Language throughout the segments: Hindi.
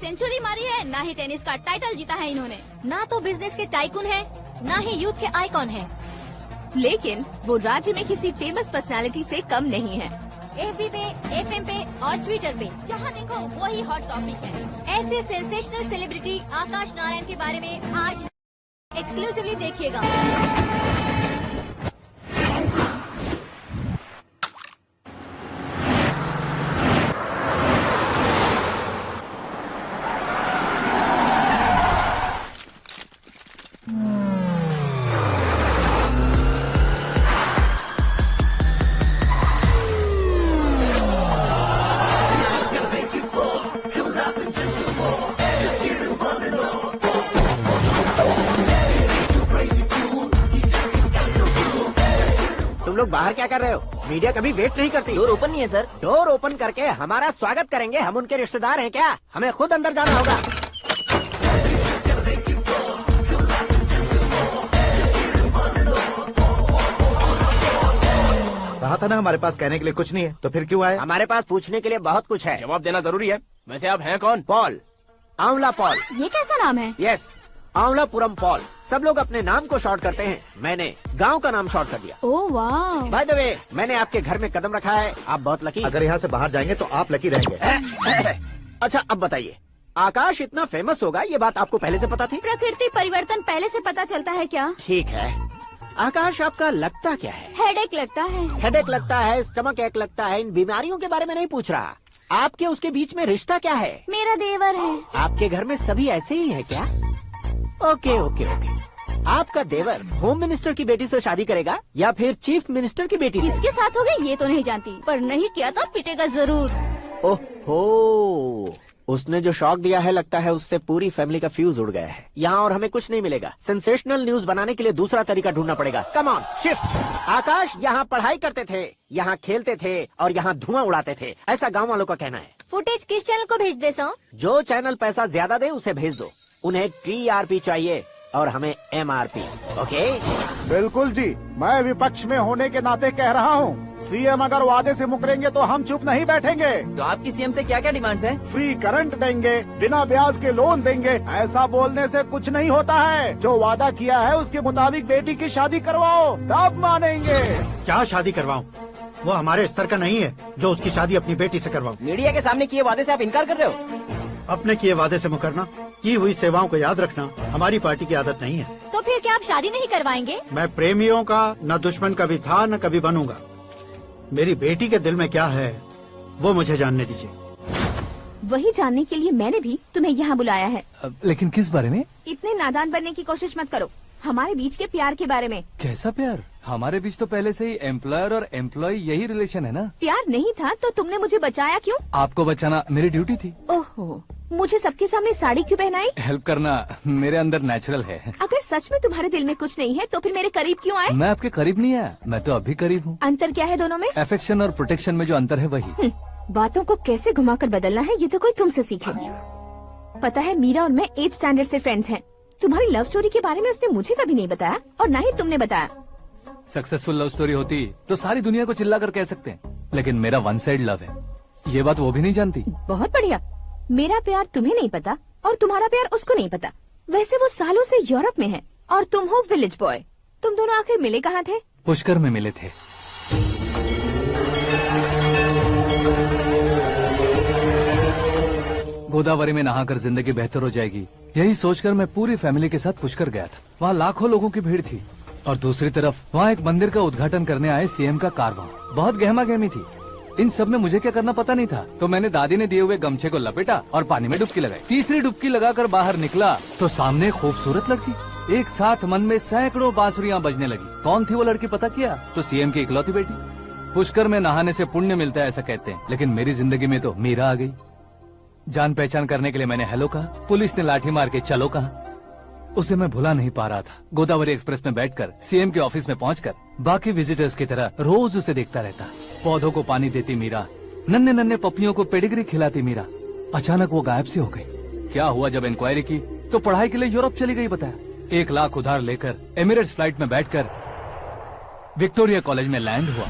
सेंचुरी मारी है, ना ही टेनिस का टाइटल जीता है इन्होंने। ना तो बिजनेस के टाइकून है, ना ही यूथ के आइकॉन है। लेकिन वो राज्य में किसी फेमस पर्सनालिटी से कम नहीं है। FB पे, FM पे और ट्विटर पे जहाँ देखो वही हॉट टॉपिक है। ऐसे सेंसेशनल सेलिब्रिटी आकाश नारायण के बारे में आज एक्सक्लूसिवली देखिएगा। तुम लोग बाहर क्या कर रहे हो? मीडिया कभी वेट नहीं करती। डोर ओपन नहीं है सर। डोर ओपन करके हमारा स्वागत करेंगे? हम उनके रिश्तेदार हैं क्या? हमें खुद अंदर जाना होगा। कहा था ना हमारे पास कहने के लिए कुछ नहीं है, तो फिर क्यों आए? हमारे पास पूछने के लिए बहुत कुछ है। जवाब देना जरूरी है। वैसे आप हैं कौन? पॉल, आंवला पॉल। ये कैसा नाम है? Yes, Anvalapuram Paul. सब लोग अपने नाम को शॉर्ट करते हैं, मैंने गांव का नाम शॉर्ट कर दिया। ओह वाह। बाय द वे, मैंने आपके घर में कदम रखा है, आप बहुत लकी। अगर यहाँ से बाहर जाएंगे तो आप लकी रहेंगे। अच्छा अब बताइए, आकाश इतना फेमस होगा ये बात आपको पहले से पता थी? प्रकृति परिवर्तन पहले से पता चलता है क्या? ठीक है, आकाश आपका लगता क्या है? हेडेक लगता है। हेडेक लगता है, स्टमक एक लगता है, इन बीमारियों के बारे में नहीं पूछ रहा। आपके उसके बीच में रिश्ता क्या है? मेरा देवर है। आपके घर में सभी ऐसे ही है क्या? Okay okay okay. आपका देवर होम मिनिस्टर की बेटी से शादी करेगा या फिर चीफ मिनिस्टर की बेटी से? किसके साथ होगा ये तो नहीं जानती, पर नहीं किया तो पिटेगा जरूर। ओहो, उसने जो शॉक दिया है लगता है उससे पूरी फैमिली का फ्यूज उड़ गया है। यहाँ और हमें कुछ नहीं मिलेगा। सेंसेशनल न्यूज बनाने के लिए दूसरा तरीका ढूंढना पड़ेगा। Come on shift. आकाश यहाँ पढ़ाई करते थे, यहाँ खेलते थे और यहाँ धुआं उड़ाते थे, ऐसा गाँव वालों का कहना है। फुटेज किस चैनल को भेज दे सो? जो चैनल पैसा ज्यादा दे उसे भेज दो। उन्हें TRP चाहिए और हमें MRP। ओके? बिल्कुल जी, मैं विपक्ष में होने के नाते कह रहा हूँ, सीएम अगर वादे से मुकरेंगे तो हम चुप नहीं बैठेंगे। तो आपकी सीएम से क्या क्या डिमांड्स हैं? फ्री करंट देंगे, बिना ब्याज के लोन देंगे। ऐसा बोलने से कुछ नहीं होता है। जो वादा किया है उसके मुताबिक बेटी की शादी करवाओ, तब मानेंगे। क्या शादी करवाऊं? वो हमारे स्तर का नहीं है जो उसकी शादी अपनी बेटी से करवाऊं। मीडिया के सामने किए वादे से आप इनकार कर रहे हो? अपने किए वादे से मुकरना, की हुई सेवाओं को याद रखना हमारी पार्टी की आदत नहीं है। तो फिर क्या आप शादी नहीं करवाएंगे? मैं प्रेमियों का न दुश्मन कभी था न कभी बनूंगा। मेरी बेटी के दिल में क्या है वो मुझे जानने दीजिए। वही जानने के लिए मैंने भी तुम्हें यहाँ बुलाया है। लेकिन किस बारे में? इतने नादान बनने की कोशिश मत करो। हमारे बीच के प्यार के बारे में। कैसा प्यार? हमारे बीच तो पहले से ही एम्प्लॉयर और एम्प्लॉय यही रिलेशन है ना। प्यार नहीं था तो तुमने मुझे बचाया क्यों? आपको बचाना मेरी ड्यूटी थी। ओहो, मुझे सबके सामने साड़ी क्यों पहनाई? हेल्प करना मेरे अंदर नेचुरल है। अगर सच में तुम्हारे दिल में कुछ नहीं है तो फिर मेरे करीब क्यों आए? मैं आपके करीब नहीं आया, मैं तो अभी करीब हूँ। अंतर क्या है दोनों में? अफेक्शन और प्रोटेक्शन में जो अंतर है वही। बातों को कैसे घुमाकर बदलना है ये तो कोई तुमसे सीखे। पता है, मीरा और मैं 8th स्टैंडर्ड से फ्रेंड्स हैं। तुम्हारी लव स्टोरी के बारे में उसने मुझे कभी नहीं बताया और न ही तुमने बताया। सक्सेसफुल लव स्टोरी होती तो सारी दुनिया को चिल्ला कर कह सकते हैं, लेकिन मेरा वन साइड लव है, ये बात वो भी नहीं जानती। बहुत बढ़िया। मेरा प्यार तुम्हें नहीं पता और तुम्हारा प्यार उसको नहीं पता। वैसे वो सालों से यूरोप में है और तुम हो विलेज बॉय। तुम दोनों आखिर मिले कहाँ थे? पुष्कर में मिले थे। गोदावरी में नहाकर जिंदगी बेहतर हो जाएगी, यही सोचकर मैं पूरी फैमिली के साथ पुष्कर गया था। वहाँ लाखों लोगों की भीड़ थी और दूसरी तरफ वहाँ एक मंदिर का उद्घाटन करने आए सीएम का कारवां। बहुत गहमा गहमी थी। इन सब में मुझे क्या करना पता नहीं था, तो मैंने दादी ने दिए हुए गमछे को लपेटा और पानी में डुबकी लगाई। तीसरी डुबकी लगाकर बाहर निकला तो सामने खूबसूरत लड़की। एक साथ मन में सैकड़ों बांसुरियां बजने लगी। कौन थी वो लड़की पता किया? तो सीएम की इकलौती बेटी। पुष्कर में नहाने से पुण्य मिलता है ऐसा कहते हैं, लेकिन मेरी जिंदगी में तो मीरा आ गई। जान पहचान करने के लिए मैंने हेलो कहा, पुलिस ने लाठी मार के चलो कहा। उसे मैं भुला नहीं पा रहा था। गोदावरी एक्सप्रेस में बैठकर सीएम के ऑफिस में पहुंचकर बाकी विजिटर्स की तरह रोज उसे देखता रहता। पौधों को पानी देती मीरा, नन्हे नन्हे पपियों को पेडिग्री खिलाती मीरा। अचानक वो गायब सी हो गई। क्या हुआ? जब इंक्वायरी की तो पढ़ाई के लिए यूरोप चली गई बताया। 1 लाख उधार लेकर एमिरेट्स फ्लाइट में बैठकर विक्टोरिया कॉलेज में लैंड हुआ।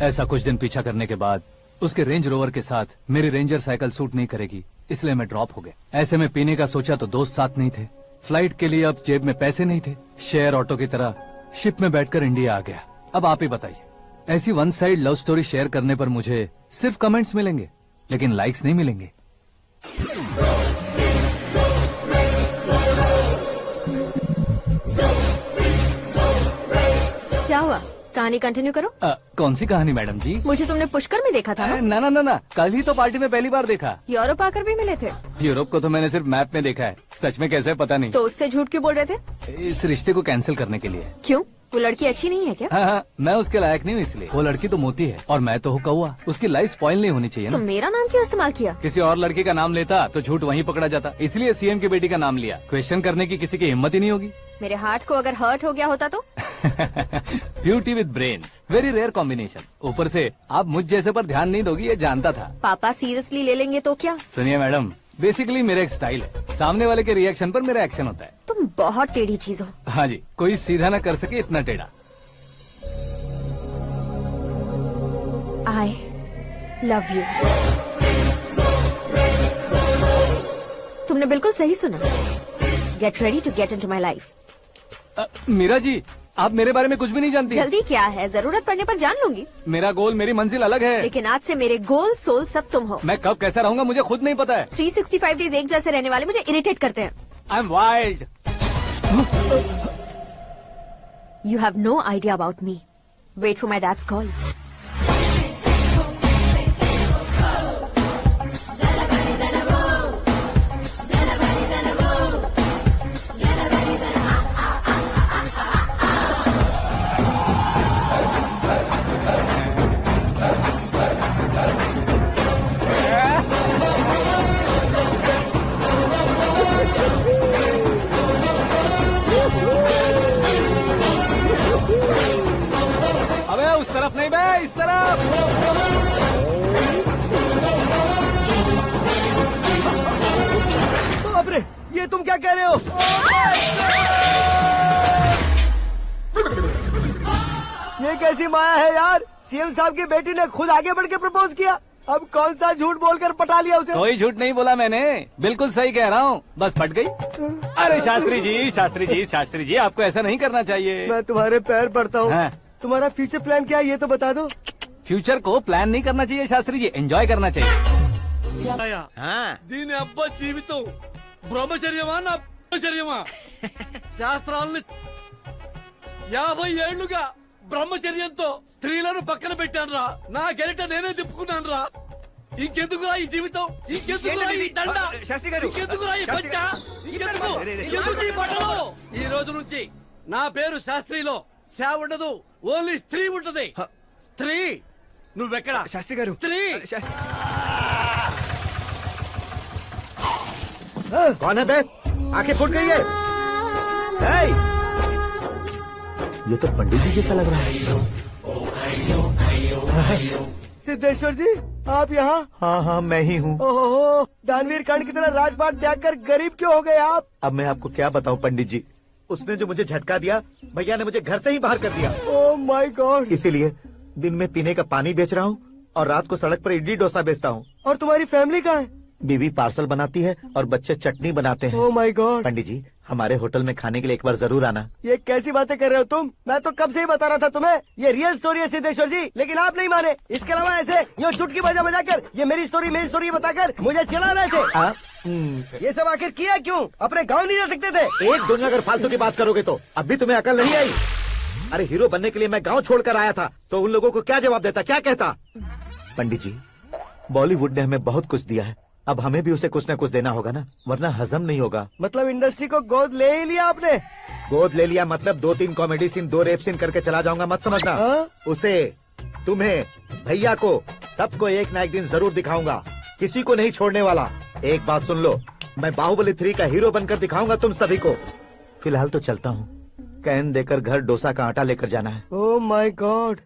ऐसा कुछ दिन पीछा करने के बाद उसके रेंज रोवर के साथ मेरी रेंजर साइकिल सूट नहीं करेगी, इसलिए मैं ड्रॉप हो गया। ऐसे में पीने का सोचा तो दोस्त साथ नहीं थे, फ्लाइट के लिए अब जेब में पैसे नहीं थे, शेयर ऑटो की तरह शिप में बैठकर इंडिया आ गया। अब आप ही बताइए, ऐसी one side love story share करने पर मुझे सिर्फ कमेंट्स मिलेंगे लेकिन लाइक्स नहीं मिलेंगे। क्या हुआ, कहानी कंटिन्यू करो। कौन सी कहानी मैडम जी? मुझे तुमने पुष्कर में देखा था ना? ना, कल ही तो पार्टी में पहली बार देखा। यूरोप आकर भी मिले थे? यूरोप को तो मैंने सिर्फ मैप में देखा है, सच में कैसे पता नहीं। तो उससे झूठ क्यों बोल रहे थे? इस रिश्ते को कैंसिल करने के लिए। क्यों, वो लड़की अच्छी नहीं है क्या? हाँ, मैं उसके लायक नहीं हूँ इसलिए। वो लड़की तो मोती है और मैं तो हूँ कौवा, उसकी लाइफ स्पॉइल नहीं होनी चाहिए तो ना। मेरा नाम क्यों इस्तेमाल किया? किसी और लड़की का नाम लेता तो झूठ वहीं पकड़ा जाता, इसलिए सीएम की बेटी का नाम लिया। क्वेश्चन करने की किसी की हिम्मत ही नहीं होगी। मेरे हार्ट को अगर हर्ट हो गया होता तो? Beauty with brains, very rare combination. ऊपर से आप मुझ जैसे पर ध्यान नहीं दोगी ये जानता था। पापा सीरियसली ले लेंगे तो क्या? सुनिए मैडम, बेसिकली मेरा एक स्टाइल है, सामने वाले के रिएक्शन पर मेरा एक्शन होता है। तुम बहुत टेढ़ी चीज हो। हाँ जी, कोई सीधा न कर सके इतना टेढ़ा। I love you. तुमने बिल्कुल सही सुना। Get ready to get into my life. Meera ji, आप मेरे बारे में कुछ भी नहीं जानती। जल्दी क्या है, जरूरत पड़ने पर जान लूंगी। मेरा गोल, मेरी मंजिल अलग है। लेकिन आज से मेरे गोल सोल सब तुम हो। मैं कब कैसा रहूंगा मुझे खुद नहीं पता है। 365 डेज एक जैसे रहने वाले मुझे इरिटेट करते हैं। I am wild. You have no idea about me. Wait for my dad's call. अबे उस तरफ नहीं बे, इस तरफ। बाप रे, ये तुम क्या कह रहे हो? ये कैसी माया है यार? सीएम साहब की बेटी ने खुद आगे बढ़ के प्रपोज किया, अब कौन सा झूठ बोलकर पटा लिया उसे? कोई झूठ नहीं बोला मैंने, बिल्कुल सही कह रहा हूँ, बस फट गई। अरे शास्त्री जी, आपको ऐसा नहीं करना चाहिए। मैं तुम्हारे पैर पड़ता हूँ। हाँ। तुम्हारा फ्यूचर प्लान क्या है ये तो बता दो। फ्यूचर को प्लान नहीं करना चाहिए शास्त्री जी, एंजॉय करना चाहिए। దీని అబ్బా జీవితం బ్రహ్మచర్యమా నా బ్రహ్మచర్యమా శాస్త్రాలని 50 ఏళ్లుగా బ్రహ్మచర్యంతో స్త్రీలను పక్కన పెట్టానురా. నా గెరిట నేనే తిప్పుకున్నానురా. ఇంకెందుకురా ఈ జీవితం, ఇంకెందుకురా ఈ దండ, ఇంకెందుకురా ఈ పంచ, ఇంకెందుకు ఈ బట్టలు? ఈ రోజు నుంచి నా పేరు శాస్త్రిలో సేవ ఉండదు, ఓన్లీ స్త్రీ ఉంటది. స్త్రీ నువ్వెక్కడ? శాస్త్రి గారు స్త్రీ. कौन है बे? आंखें फूट गई है। हे! ये तो पंडित जी जैसा लग रहा है। सिद्धेश्वर जी, आप यहाँ? हाँ, मैं ही हूँ। ओहो, दानवीर कर्ण की तरह राजपाट त्याग कर गरीब क्यों हो गए आप? अब मैं आपको क्या बताऊँ पंडित जी, उसने जो मुझे झटका दिया, भैया ने मुझे घर से ही बाहर कर दिया। ओह माय गॉड। इसीलिए दिन में पीने का पानी बेच रहा हूँ और रात को सड़क पर इडली डोसा बेचता हूँ। और तुम्हारी फैमिली कहाँ है? बीवी पार्सल बनाती है और बच्चे चटनी बनाते हैं। ओह माय गॉड। पंडित जी, हमारे होटल में खाने के लिए एक बार जरूर आना। ये कैसी बातें कर रहे हो तुम? मैं तो कब से ही बता रहा था तुम्हें, ये रियल स्टोरी है सिद्धेश्वर जी, लेकिन आप नहीं माने। इसके अलावा ऐसे यूँ चुटकी बजा कर ये मेरी स्टोरी बताकर मुझे चिढ़ा रहे थे। ये सब आखिर किया क्यों? अपने गाँव नहीं जा सकते थे? एक दुनिया अगर फालतू की बात करोगे तो अब भी तुम्हें अकल नहीं आई। अरे हीरो बनने के लिए मैं गाँव छोड़कर आया था तो उन लोगों को क्या जवाब देता, क्या कहता? पंडित जी, बॉलीवुड ने हमें बहुत कुछ दिया है, अब हमें भी उसे कुछ न कुछ देना होगा ना, वरना हजम नहीं होगा। मतलब इंडस्ट्री को गोद ले ही लिया आपने? गोद ले लिया मतलब 2-3 कॉमेडी सीन 2 रेप सीन करके चला जाऊंगा मत समझना। उसे, तुम्हें, भैया को, सबको एक ना एक दिन जरूर दिखाऊंगा, किसी को नहीं छोड़ने वाला। एक बात सुन लो, मैं बाहुबली 3 का हीरो बनकर दिखाऊंगा तुम सभी को। फिलहाल तो चलता हूँ, कैन देकर घर डोसा का आटा लेकर जाना है। Oh my god.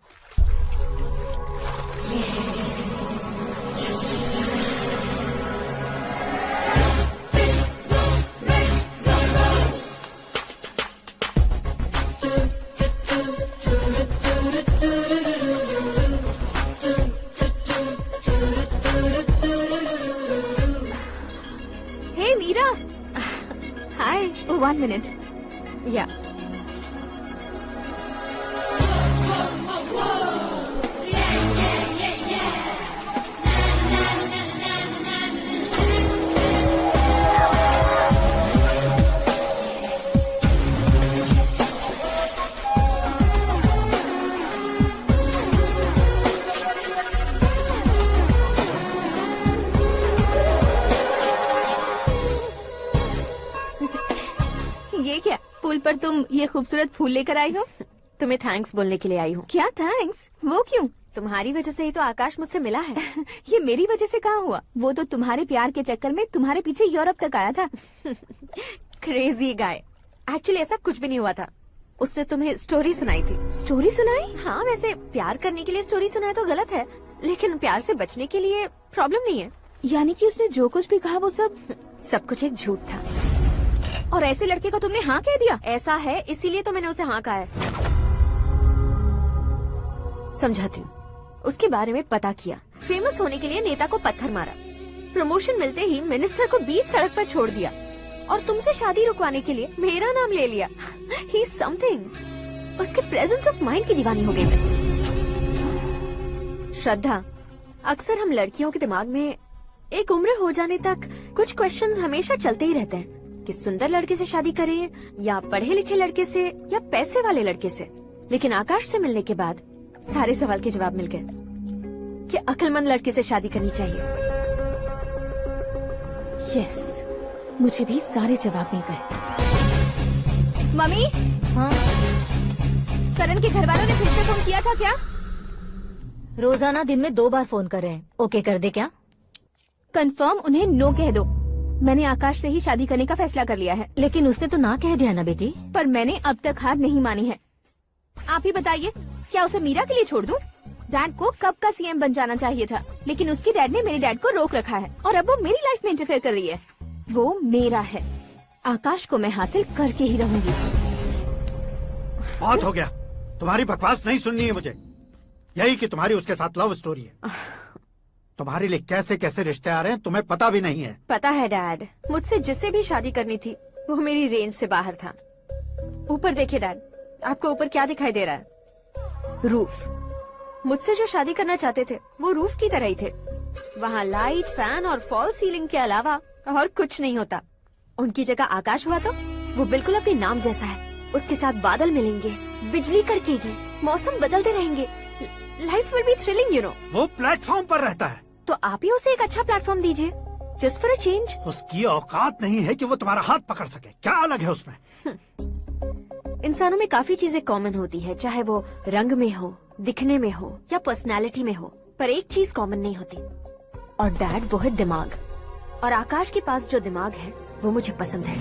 Hey Meera, hi. 1 minute. या ये क्या, पुल पर तुम ये खूबसूरत फूल लेकर आई हो? तुम्हें थैंक्स बोलने के लिए आई हूँ। क्या थैंक्स? वो क्यों? तुम्हारी वजह से ही तो आकाश मुझसे मिला है। ये मेरी वजह से कहाँ हुआ? वो तो तुम्हारे प्यार के चक्कर में तुम्हारे पीछे यूरोप तक आया था। Crazy guy. एक्चुअली ऐसा कुछ भी नहीं हुआ था। उसने तुम्हें स्टोरी सुनाई थी। स्टोरी सुनाई? हाँ, वैसे प्यार करने के लिए स्टोरी सुनाए तो गलत है, लेकिन प्यार से बचने के लिए प्रॉब्लम नहीं है। यानी कि उसने जो कुछ भी कहा वो सब कुछ एक झूठ था। और ऐसे लड़के को तुमने हाँ कह दिया? ऐसा है, इसीलिए तो मैंने उसे हाँ कहा है। समझाती हूँ। उसके बारे में पता किया, फेमस होने के लिए नेता को पत्थर मारा, प्रमोशन मिलते ही मिनिस्टर को बीच सड़क पर छोड़ दिया और तुमसे शादी रुकवाने के लिए मेरा नाम ले लिया। ही समथिंग। उसके प्रेजेंस ऑफ माइंड की दीवानी हो गई मैं। श्रद्धा, अक्सर हम लड़कियों के दिमाग में एक उम्र हो जाने तक कुछ क्वेश्चंस हमेशा चलते ही रहते हैं कि सुंदर लड़के से शादी करें या पढ़े लिखे लड़के से या पैसे वाले लड़के से। लेकिन आकाश से मिलने के बाद सारे सवाल के जवाब मिल गए कि अक्लमंद लड़के से शादी करनी चाहिए। यस, मुझे भी सारे जवाब मिल गए। मम्मी, हाँ, करण के घर वालों ने फिर से फोन किया था क्या? रोजाना दिन में 2 बार फोन कर रहे हैं। ओके कर दे क्या? कंफर्म उन्हें नो कह दो। मैंने आकाश से ही शादी करने का फैसला कर लिया है। लेकिन उसने तो ना कह दिया ना बेटी। पर मैंने अब तक हार नहीं मानी है। आप ही बताइए, क्या उसे मीरा के लिए छोड़ दूं? डैड को कब का सीएम बन जाना चाहिए था, लेकिन उसकी डैड ने मेरे डैड को रोक रखा है और अब वो मेरी लाइफ में इंटरफेयर कर रही है। वो मेरा है। आकाश को मैं हासिल करके ही रहूंगी। बहुत हो गया, तुम्हारी बकवास नहीं सुननी है मुझे। यही कि तुम्हारी उसके साथ लव स्टोरी है। तुम्हारे लिए कैसे कैसे रिश्ते आ रहे हैं तुम्हें पता भी नहीं है। पता है डैड, मुझसे जिससे भी शादी करनी थी वो मेरी रेंज से बाहर था। ऊपर देखिए डैड, आपको ऊपर क्या दिखाई दे रहा है? रूफ। मुझसे जो शादी करना चाहते थे वो रूफ की तरह ही थे। वहाँ लाइट, फैन और फॉल सीलिंग के अलावा और कुछ नहीं होता। उनकी जगह आकाश हुआ तो वो बिल्कुल अपने नाम जैसा है। उसके साथ बादल मिलेंगे, बिजली कड़केगी, मौसम बदलते रहेंगे, life will be thrilling, you know. वो प्लेटफॉर्म पर रहता है तो आप ही उसे एक अच्छा प्लेटफॉर्म दीजिए, जस्ट फॉर अ चेंज। उसकी औकात नहीं है कि वो तुम्हारा हाथ पकड़ सके। क्या अलग है उसमें? इंसानों में काफी चीजें कॉमन होती है, चाहे वो रंग में हो, दिखने में हो या पर्सनालिटी में हो, पर एक चीज कॉमन नहीं होती, और डैड वो है दिमाग। और आकाश के पास जो दिमाग है वो मुझे पसंद है।